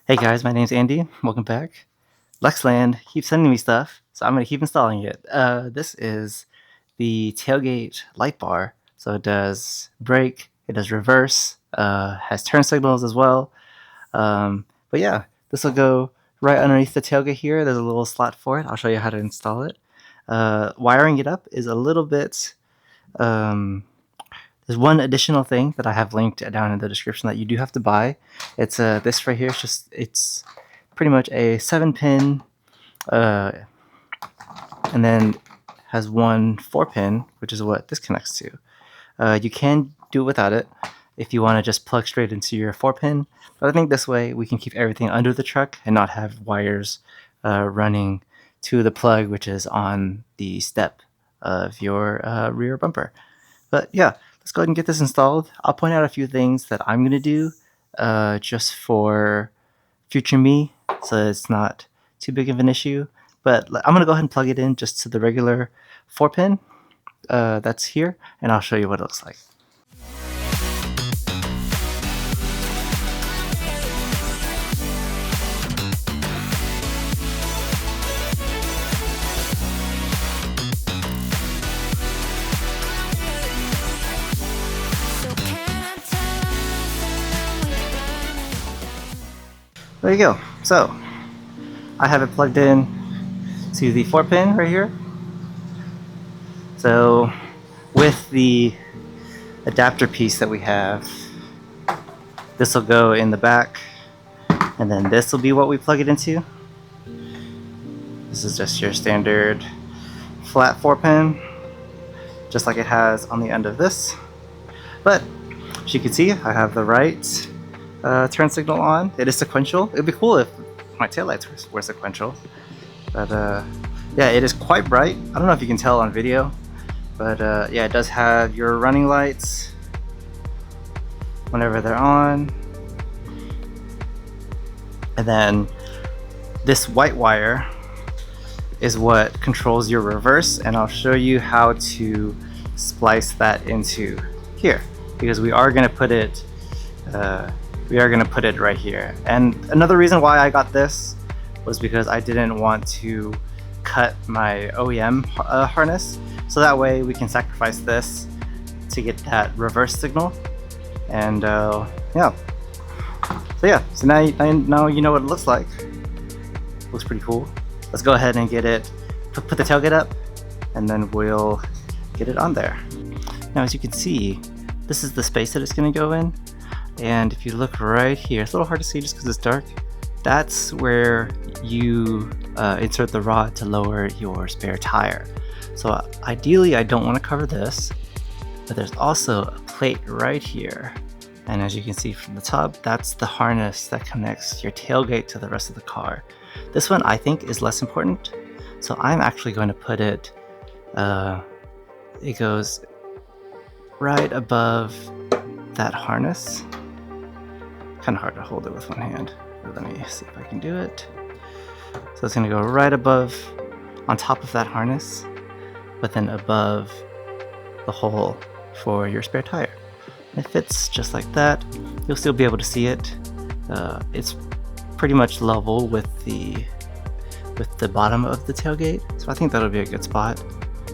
Hey guys, my name's Andy. Welcome back. Lexland keeps sending me stuff, so I'm going to keep installing it. This is the Tailgate light bar. So it does brake, it does reverse, has turn signals as well. But yeah, this will go right underneath the tailgate here. There's a little slot for it. I'll show you how to install it. Wiring it up is a little bit. There's one additional thing that I have linked down in the description that you do have to buy. It's this right here. It's pretty much a 7-pin, and then has one 4-pin, which is what this connects to. You can do it without it if you want to just plug straight into your 4-pin, but I think this way we can keep everything under the truck and not have wires running to the plug, which is on the step of your rear bumper. But yeah, let's go ahead and get this installed. I'll point out a few things that I'm going to do just for future me, so it's not too big of an issue. But I'm going to go ahead and plug it in just to the regular 4-pin that's here, and I'll show you what it looks like. There you go. So I have it plugged in to the 4-pin right here. So with the adapter piece that we have, this will go in the back, and then this will be what we plug it into. This is just your standard flat 4-pin, just like it has on the end of this. But as you can see, I have the right turn signal on. It is sequential. It'd be cool if my taillights were sequential, but yeah, it is quite bright. I don't know if you can tell on video, but yeah, it does have your running lights whenever they're on, and then this white wire is what controls your reverse, and I'll show you how to splice that into here, because we are going to put it right here. And another reason why I got this was because I didn't want to cut my OEM harness, so that way we can sacrifice this to get that reverse signal. And yeah, so now you know what it looks like. Looks pretty cool. Let's go ahead and get it, put the tailgate up, and then we'll get it on there. Now, as you can see, this is the space that it's going to go in. And if you look right here, it's a little hard to see just because it's dark. That's where you insert the rod to lower your spare tire. So ideally, I don't want to cover this, but there's also a plate right here. And as you can see from the top, that's the harness that connects your tailgate to the rest of the car. This one I think is less important, so I'm actually going to put it, it goes right above that harness. Kind of hard to hold it with one hand, but let me see if I can do it. So it's going to go right above, on top of that harness, but then above the hole for your spare tire. It fits just like that. You'll still be able to see it. It's pretty much level with the bottom of the tailgate, so I think that'll be a good spot.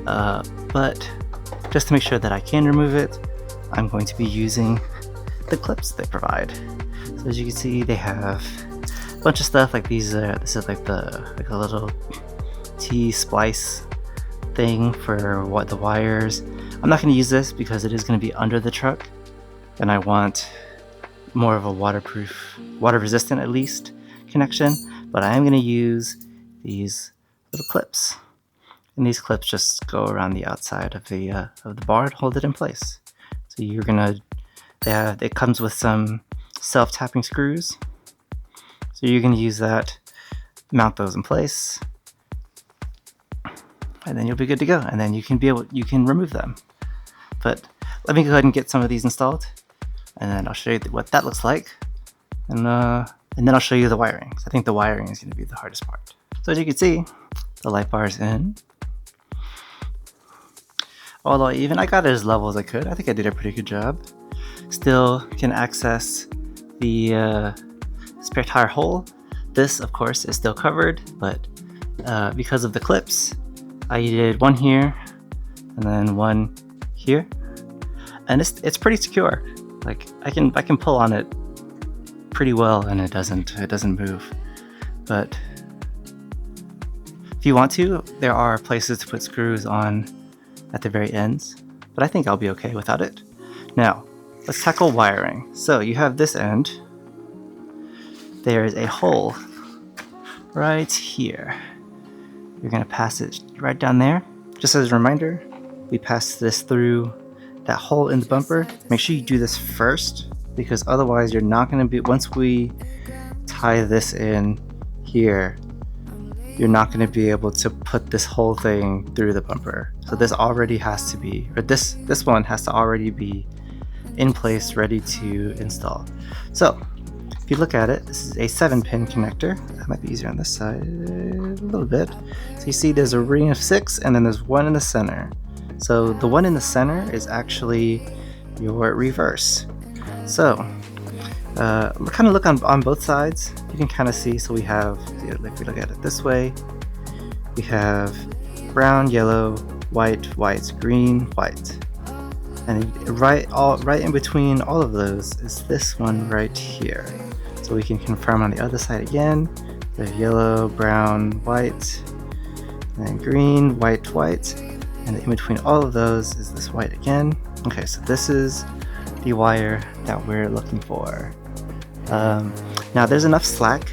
But just to make sure that I can remove it, I'm going to be using the clips they provide. So as you can see, they have a bunch of stuff like these. This is like a little T-splice thing for what the wires. I'm not going to use this because it is going to be under the truck, and I want more of a water resistant at least connection. But I am going to use these little clips, and these clips just go around the outside of the bar and hold it in place. So you're gonna, it comes with some self-tapping screws, so you're gonna use that, mount those in place, and then you'll be good to go. And then you can remove them. But let me go ahead and get some of these installed, and then I'll show you what that looks like, and then I'll show you the wiring. I think the wiring is going to be the hardest part. So as you can see, the light bar is in. Although I got it as level as I could. I think I did a pretty good job. Still can access the spare tire hole. This, of course, is still covered, but because of the clips, I did one here and then one here, and it's pretty secure. Like I can pull on it pretty well, and it doesn't move. But if you want to, there are places to put screws on at the very ends, but I think I'll be okay without it. Now, let's tackle wiring. So you have this end. There is a hole right here. You're gonna pass it right down there. Just as a reminder, we pass this through that hole in the bumper. Make sure you do this first, because otherwise you're not gonna be, once we tie this in here, you're not going to be able to put this whole thing through the bumper. So this already has to be, or this one has to already be in place, ready to install. So if you look at it, this is a 7-pin connector. That might be easier on this side a little bit. So you see there's a ring of 6, and then there's one in the center. So the one in the center is actually your reverse. So kind of look on both sides. You can kind of see. So we have, if we look at it this way, we have brown, yellow, white, green, white, and right in between all of those is this one right here. So we can confirm on the other side again. We have yellow, brown, white, and then green, white, and in between all of those is this white again. Okay, so this is the wire that we're looking for. Now there's enough slack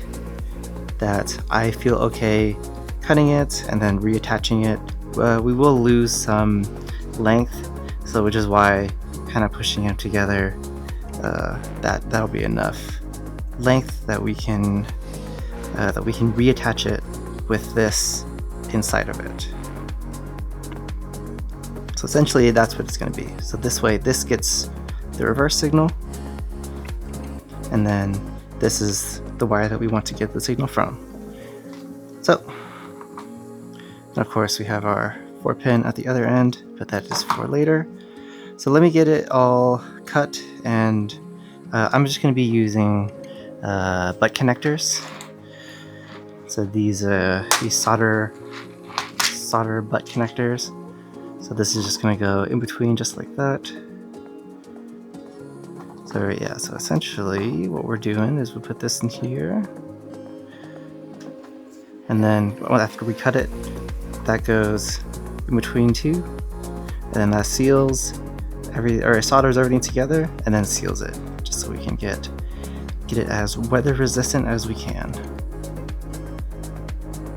that I feel okay cutting it and then reattaching it. We will lose some length, so which is why kind of pushing them together, that'll be enough length that we can reattach it with this inside of it. So essentially that's what it's going to be. So this way this gets the reverse signal, and then this is the wire that we want to get the signal from. So, and of course we have our 4-pin at the other end, but that is for later. So let me get it all cut, and I'm just going to be using butt connectors. So these solder butt connectors. So this is just going to go in between just like that. So yeah, so essentially what we're doing is we put this in here, and then after we cut it, that goes in between two, and then that seals solders everything together, and then seals it, just so we can get it as weather resistant as we can.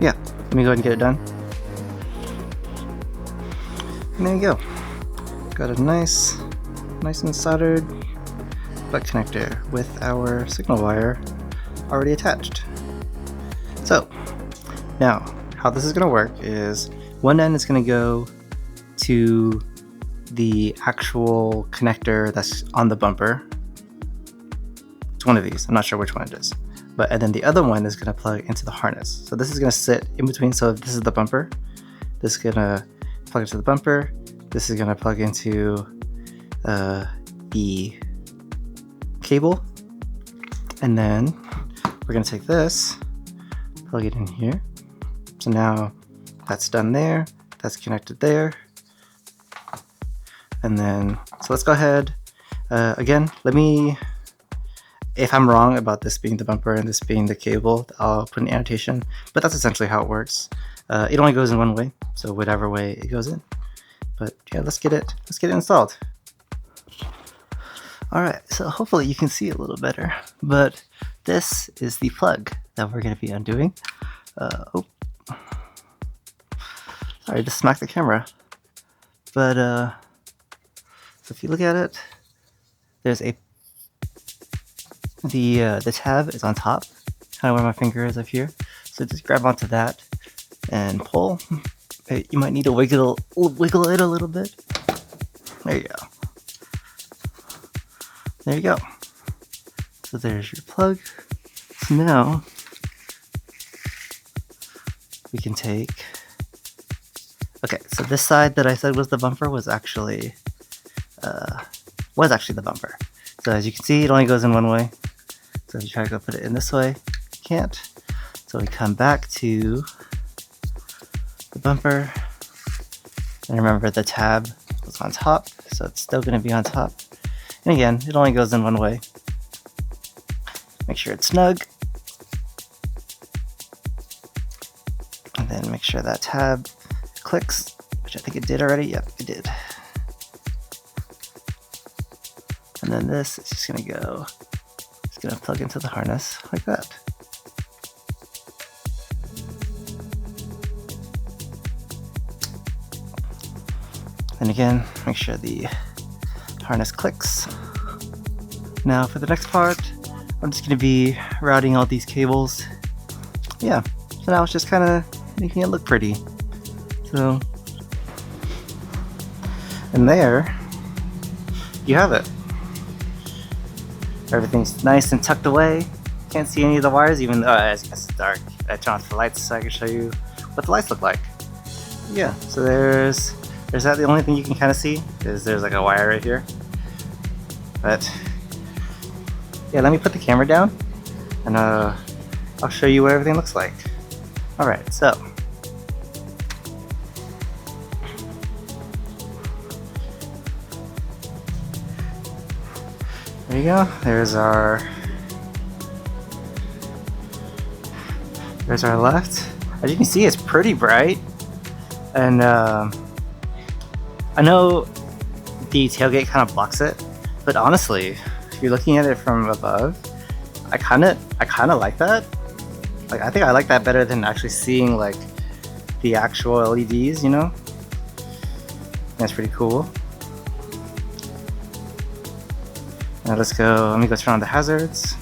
Yeah, let me go ahead and get it done. And there you go. Got a nice and soldered butt connector with our signal wire already attached. So now how this is going to work is one end is going to go to the actual connector that's on the bumper. It's one of these, I'm not sure which one it is, and then the other one is going to plug into the harness. So this is going to sit in between. So if this is the bumper, this is going to plug into the bumper, this is going to plug into the cable, and then we're going to take this, plug it in here. So now that's done there, that's connected there, and then so let's go ahead again. If I'm wrong about this being the bumper and this being the cable, I'll put an annotation, but that's essentially how it works. It only goes in one way, so whatever way it goes in. But yeah, let's get it installed. Alright, so hopefully you can see it a little better, but this is the plug that we're going to be undoing. Sorry, just smacked the camera. But, so if you look at it, there's the tab is on top, kind of where my finger is up here. So just grab onto that and pull. You might need to wiggle it a little bit. There you go. There you go. So there's your plug. So now we can take. Okay, so this side that I said was the bumper was actually the bumper. So as you can see, it only goes in one way. So if you try to go put it in this way, you can't. So we come back to the bumper. And remember the tab was on top, so it's still going to be on top. And again, it only goes in one way. Make sure it's snug. And then make sure that tab clicks, which I think it did already. Yep, it did. And then this is just going to go, it's going to plug into the harness like that. And again, make sure the harness clicks. Now for the next part, I'm just going to be routing all these cables. Yeah, so now it's just kind of making it look pretty. So, and there you have it. Everything's nice and tucked away. Can't see any of the wires, even though as it's dark. I turned off the lights so I can show you what the lights look like. Yeah, so there's that. The only thing you can kind of see is there's like a wire right here. But yeah, let me put the camera down and I'll show you what everything looks like. Alright, so there you go. There's our left. As you can see, it's pretty bright. And I know the tailgate kind of blocks it, but honestly, if you're looking at it from above, I kind of like that. Like, I think I like that better than actually seeing like the actual LEDs, you know? That's pretty cool. Now let me go turn on the hazards.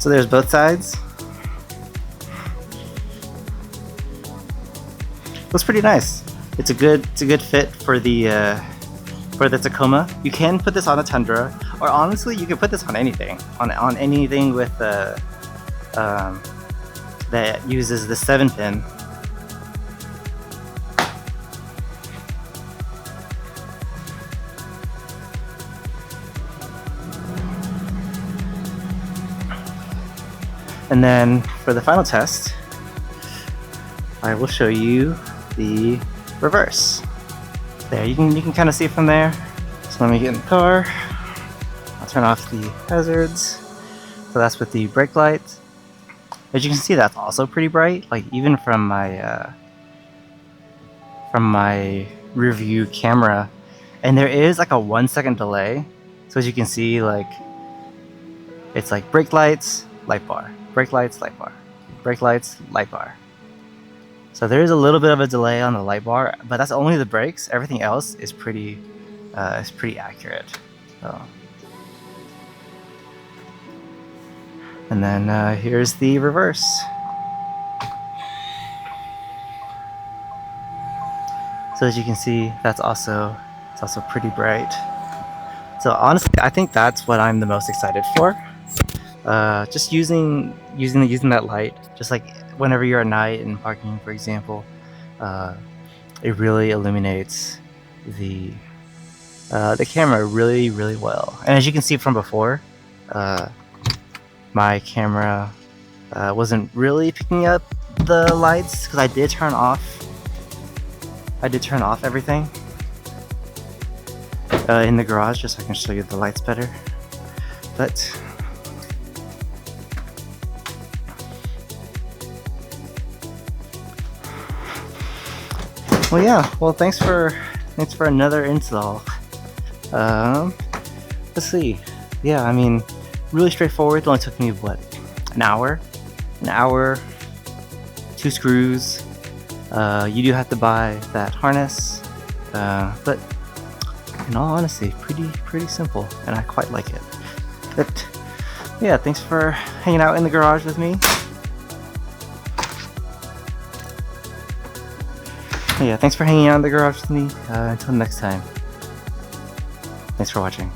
So there's both sides. Looks pretty nice. It's a good fit for the Tacoma. You can put this on a Tundra, or honestly, you can put this on anything, on anything with that uses the 7-pin. And then for the final test, I will show you the reverse. There, you can kind of see it from there. So let me get in the car. I'll turn off the hazards. So that's with the brake lights. As you can see, that's also pretty bright. Like, even from my rear view camera, and there is like a 1-second delay. So as you can see, like, it's like brake lights, light bar, brake lights, light bar, brake lights, light bar. So there is a little bit of a delay on the light bar, but that's only the brakes. Everything else is pretty accurate. So. And then here's the reverse. So as you can see, it's also pretty bright. So honestly, I think that's what I'm the most excited for. Just using that light, just like whenever you're at night and parking, for example, it really illuminates the camera really, really well. And as you can see from before, my camera wasn't really picking up the lights because I did turn off everything in the garage just so I can show you the lights better. But well, yeah. Well, thanks for another install. Let's see. Yeah, I mean, really straightforward. It only took me what, an hour, 2 screws. You do have to buy that harness, but in all honesty, pretty simple, and I quite like it. But yeah, thanks for hanging out in the garage with me. Yeah, thanks for hanging out in the garage with me. Until next time. Thanks for watching.